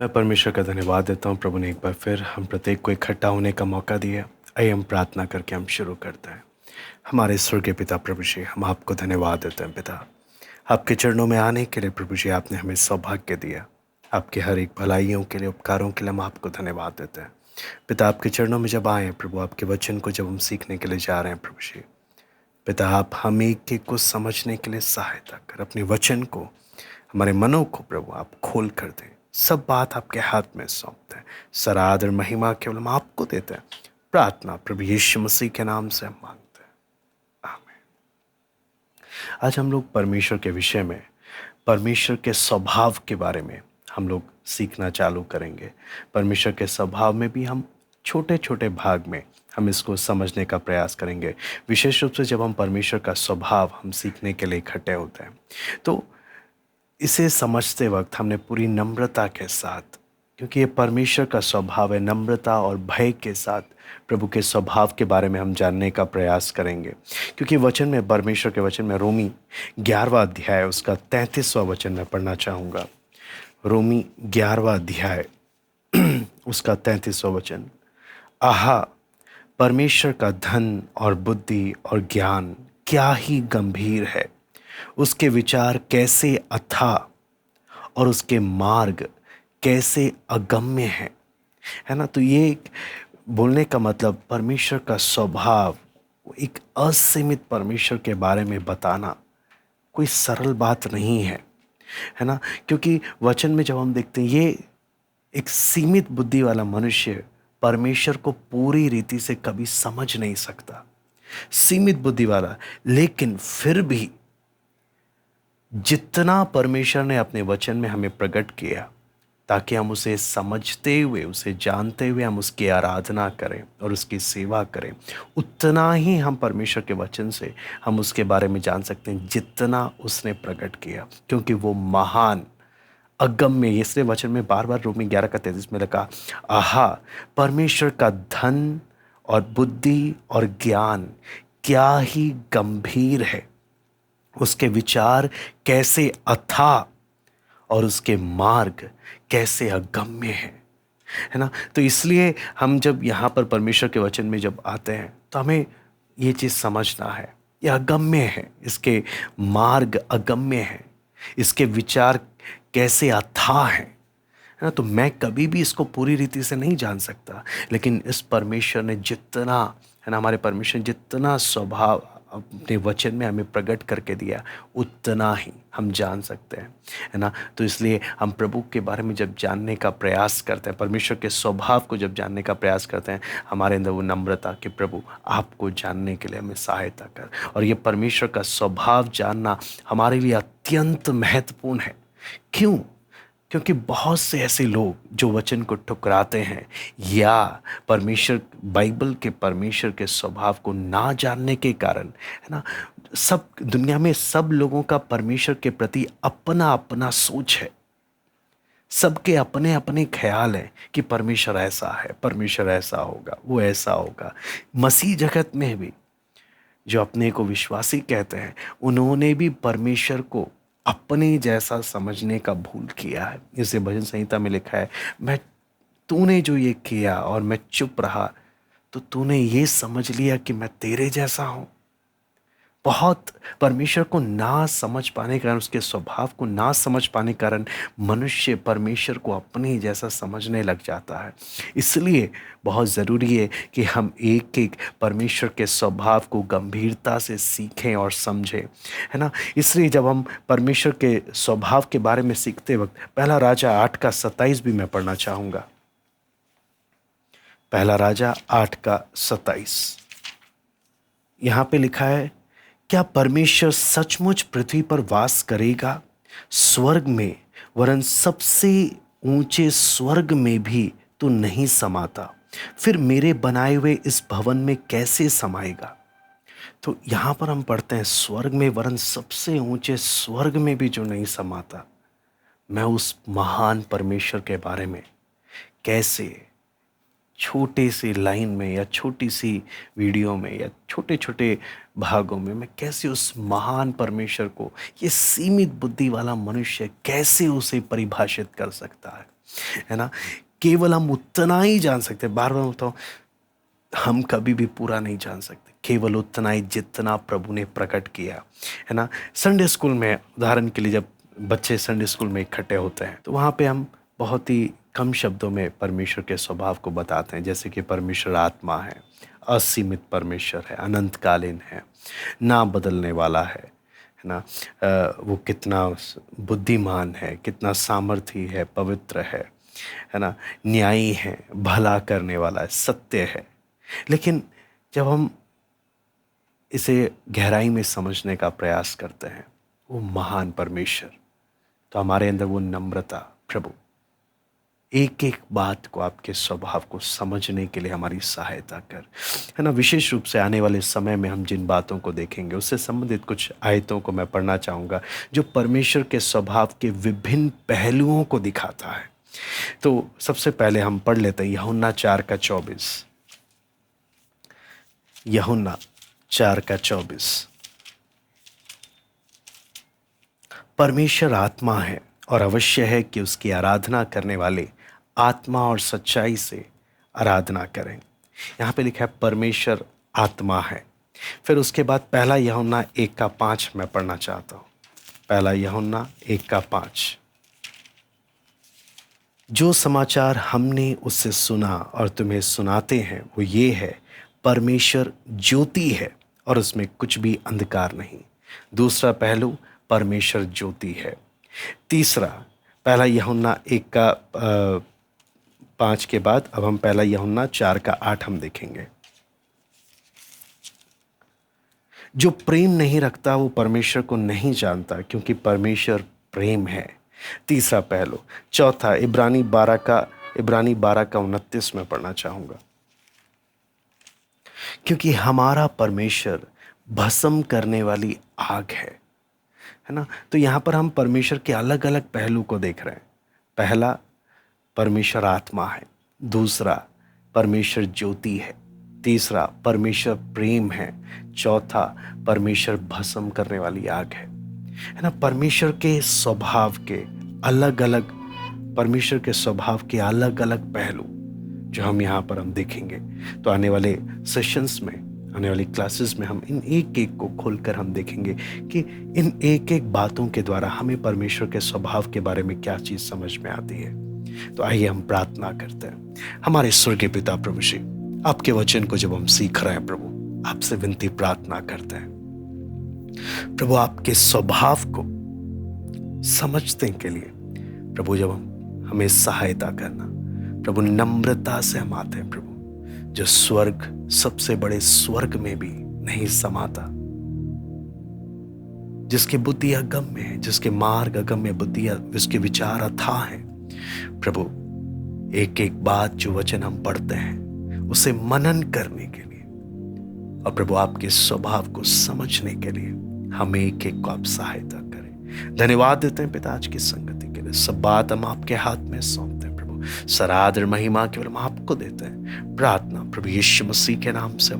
मैं परमेश्वर का धन्यवाद देता हूँ। प्रभु ने एक बार फिर हम प्रत्येक को इकट्ठा होने का मौका दिया। आइए हम प्रार्थना करके हम शुरू करते हैं। हमारे स्वर्गीय पिता प्रभु जी, हम आपको धन्यवाद देते हैं पिता। आपके चरणों में आने के लिए प्रभु जी आपने हमें सौभाग्य दिया। आपके हर एक भलाइयों के लिए, उपकारों के लिए हम आपको धन्यवाद देते हैं पिता। आपके चरणों में जब आए प्रभु, आपके वचन को जब हम सीखने के लिए जा रहे हैं प्रभु जी, पिता आप हम एक एक को समझने के लिए सहायता कर, अपने वचन को, हमारे मनों को प्रभु आप खोल कर दें। सब बात आपके हाथ में सौंपते हैं। सारा आदर महिमा केवल हम आपको देते हैं। प्रार्थना प्रभु यीशु मसीह के नाम से हम मांगते हैं, आमीन। आज हम लोग परमेश्वर के विषय में, परमेश्वर के स्वभाव के बारे में हम लोग सीखना चालू करेंगे। परमेश्वर के स्वभाव में भी हम छोटे छोटे भाग में हम इसको समझने का प्रयास करेंगे। विशेष रूप से जब हम परमेश्वर का स्वभाव हम सीखने के लिए इकट्ठे होते हैं, तो इसे समझते वक्त हमने पूरी नम्रता के साथ, क्योंकि ये परमेश्वर का स्वभाव है, नम्रता और भय के साथ प्रभु के स्वभाव के बारे में हम जानने का प्रयास करेंगे। क्योंकि वचन में, परमेश्वर के वचन में, रोमी 11वां अध्याय उसका 33वां वचन मैं पढ़ना चाहूँगा। रोमी 11वां अध्याय उसका 33वां वचन। आहा, परमेश्वर का धन और बुद्धि और ज्ञान क्या ही गंभीर है, उसके विचार कैसे अथाह और उसके मार्ग कैसे अगम्य है ना। तो ये एक बोलने का मतलब परमेश्वर का स्वभाव, एक असीमित परमेश्वर के बारे में बताना कोई सरल बात नहीं है ना। क्योंकि वचन में जब हम देखते हैं, ये एक सीमित बुद्धि वाला मनुष्य परमेश्वर को पूरी रीति से कभी समझ नहीं सकता, सीमित बुद्धि वाला। लेकिन फिर भी जितना परमेश्वर ने अपने वचन में हमें प्रकट किया, ताकि हम उसे समझते हुए, उसे जानते हुए हम उसकी आराधना करें और उसकी सेवा करें, उतना ही हम परमेश्वर के वचन से हम उसके बारे में जान सकते हैं जितना उसने प्रकट किया। क्योंकि वो महान, अगम्य, इसलिए वचन में बार बार रोमी 11:33 में लिखा, आहा, परमेश्वर का धन और बुद्धि और ज्ञान क्या ही गंभीर है, उसके विचार कैसे अथाह और उसके मार्ग कैसे अगम्य है ना। तो इसलिए हम जब यहाँ पर परमेश्वर के वचन में जब आते हैं, तो हमें ये चीज़ समझना है, ये अगम्य है, इसके मार्ग अगम्य है, इसके विचार कैसे अथाह है ना। तो मैं कभी भी इसको पूरी रीति से नहीं जान सकता, लेकिन इस परमेश्वर ने जितना, है ना, हमारे परमेश्वर ने जितना स्वभाव अपने वचन में हमें प्रकट करके दिया, उतना ही हम जान सकते हैं, है ना। तो इसलिए हम प्रभु के बारे में जब जानने का प्रयास करते हैं, परमेश्वर के स्वभाव को जब जानने का प्रयास करते हैं, हमारे अंदर वो नम्रता कि प्रभु आपको जानने के लिए हमें सहायता कर। और ये परमेश्वर का स्वभाव जानना हमारे लिए अत्यंत महत्वपूर्ण है। क्यों? क्योंकि बहुत से ऐसे लोग जो वचन को ठुकराते हैं, या परमेश्वर, बाइबल के परमेश्वर के स्वभाव को ना जानने के कारण, है ना, सब दुनिया में सब लोगों का परमेश्वर के प्रति अपना अपना सोच है। सबके अपने अपने ख्याल हैं कि परमेश्वर ऐसा है, परमेश्वर ऐसा होगा, वो ऐसा होगा। मसीह जगत में भी जो अपने को विश्वासी कहते हैं, उन्होंने भी परमेश्वर को अपने जैसा समझने का भूल किया है। इसे भजन संहिता में लिखा है, मैं, तूने जो ये किया और मैं चुप रहा, तो तूने ये समझ लिया कि मैं तेरे जैसा हूं। बहुत परमेश्वर को ना समझ पाने के कारण, उसके स्वभाव को ना समझ पाने के कारण मनुष्य परमेश्वर को अपने जैसा समझने लग जाता है। इसलिए बहुत ज़रूरी है कि हम एक एक परमेश्वर के स्वभाव को गंभीरता से सीखें और समझें, है ना। इसलिए जब हम परमेश्वर के स्वभाव के बारे में सीखते वक्त पहला राजा 8:27 भी मैं पढ़ना चाहूँगा। पहला राजा 8:27 यहाँ पे लिखा है, क्या परमेश्वर सचमुच पृथ्वी पर वास करेगा? स्वर्ग में, वरन सबसे ऊंचे स्वर्ग में भी तो नहीं समाता, फिर मेरे बनाए हुए इस भवन में कैसे समाएगा? तो यहाँ पर हम पढ़ते हैं, स्वर्ग में, वरन सबसे ऊंचे स्वर्ग में भी जो नहीं समाता, मैं उस महान परमेश्वर के बारे में कैसे छोटे सी लाइन में, या छोटी सी वीडियो में, या छोटे छोटे भागों में मैं कैसे उस महान परमेश्वर को, ये सीमित बुद्धि वाला मनुष्य कैसे उसे परिभाषित कर सकता है? है ना। केवल हम उतना ही जान सकते हैं, बार बार बताओ, हम कभी भी पूरा नहीं जान सकते, केवल उतना ही जितना प्रभु ने प्रकट किया, है ना। संडे स्कूल में उदाहरण के लिए जब बच्चे संडे स्कूल में इकट्ठे होते हैं तो वहाँ पे हम बहुत ही कम शब्दों में परमेश्वर के स्वभाव को बताते हैं, जैसे कि परमेश्वर आत्मा है, असीमित परमेश्वर है, अनंतकालीन है, ना बदलने वाला है ना। वो कितना बुद्धिमान है, कितना सामर्थी है, पवित्र है ना, न्यायी है, भला करने वाला है, सत्य है। लेकिन जब हम इसे गहराई में समझने का प्रयास करते हैं, वो महान परमेश्वर, तो हमारे अंदर वो नम्रता, प्रभु एक एक बात को, आपके स्वभाव को समझने के लिए हमारी सहायता कर, है ना। विशेष रूप से आने वाले समय में हम जिन बातों को देखेंगे उससे संबंधित कुछ आयतों को मैं पढ़ना चाहूँगा जो परमेश्वर के स्वभाव के विभिन्न पहलुओं को दिखाता है। तो सबसे पहले हम पढ़ लेते हैं यूहन्ना 4:24। यूहन्ना 4:24। परमेश्वर आत्मा है और अवश्य है कि उसकी आराधना करने वाले आत्मा और सच्चाई से आराधना करें। यहाँ पे लिखा है परमेश्वर आत्मा है। फिर उसके बाद पहला यूहन्ना 1:5 मैं पढ़ना चाहता हूँ। पहला यूहन्ना 1:5। जो समाचार हमने उससे सुना और तुम्हें सुनाते हैं वो ये है, परमेश्वर ज्योति है और उसमें कुछ भी अंधकार नहीं। दूसरा पहलू, परमेश्वर ज्योति है। तीसरा, पहला यूहन्ना 1:5 के बाद अब हम पहला यूहन्ना 4:8 हम देखेंगे। जो प्रेम नहीं रखता वो परमेश्वर को नहीं जानता, क्योंकि परमेश्वर प्रेम है। तीसरा पहलू। चौथा, इब्रानी 12:29 में पढ़ना चाहूंगा। क्योंकि हमारा परमेश्वर भस्म करने वाली आग है ना। तो यहां पर हम परमेश्वर के अलग अलग पहलू को देख रहे हैं। पहला, परमेश्वर आत्मा है। दूसरा, परमेश्वर ज्योति है। तीसरा, परमेश्वर प्रेम है। चौथा, परमेश्वर भस्म करने वाली आग है ना। परमेश्वर के स्वभाव के अलग अलग, परमेश्वर के स्वभाव के अलग अलग पहलू जो हम यहाँ पर हम देखेंगे। तो आने वाले सेशंस में, आने वाली क्लासेस में हम इन एक एक को खोलकर हम देखेंगे कि इन एक एक बातों के द्वारा हमें परमेश्वर के स्वभाव के बारे में क्या चीज़ समझ में आती है। तो आइए हम प्रार्थना करते हैं। हमारे स्वर्गीय पिता प्रभु जी, आपके वचन को जब हम सीख रहे हैं प्रभु, आपसे विनती प्रार्थना करते हैं प्रभु, आपके स्वभाव को समझने के लिए प्रभु जब हम हमें सहायता करना प्रभु। नम्रता से हम आते हैं प्रभु, जो स्वर्ग सबसे बड़े स्वर्ग में भी नहीं समाता, जिसकी बुद्धि अगम्य है, जिसके मार्ग अगम्य बुद्धि, जिसके विचार अथाह है प्रभु। एक एक बात जो वचन हम पढ़ते हैं उसे मनन करने के लिए और प्रभु आपके स्वभाव को समझने के लिए हमें एक एक को आप सहायता करें। धन्यवाद देते हैं पिता आज की संगति के लिए। सब बात हम आपके हाथ में सौंपते हैं प्रभु। सरादर महिमा केवल हम आपको देते हैं। प्रार्थना प्रभु यीशु मसीह के नाम से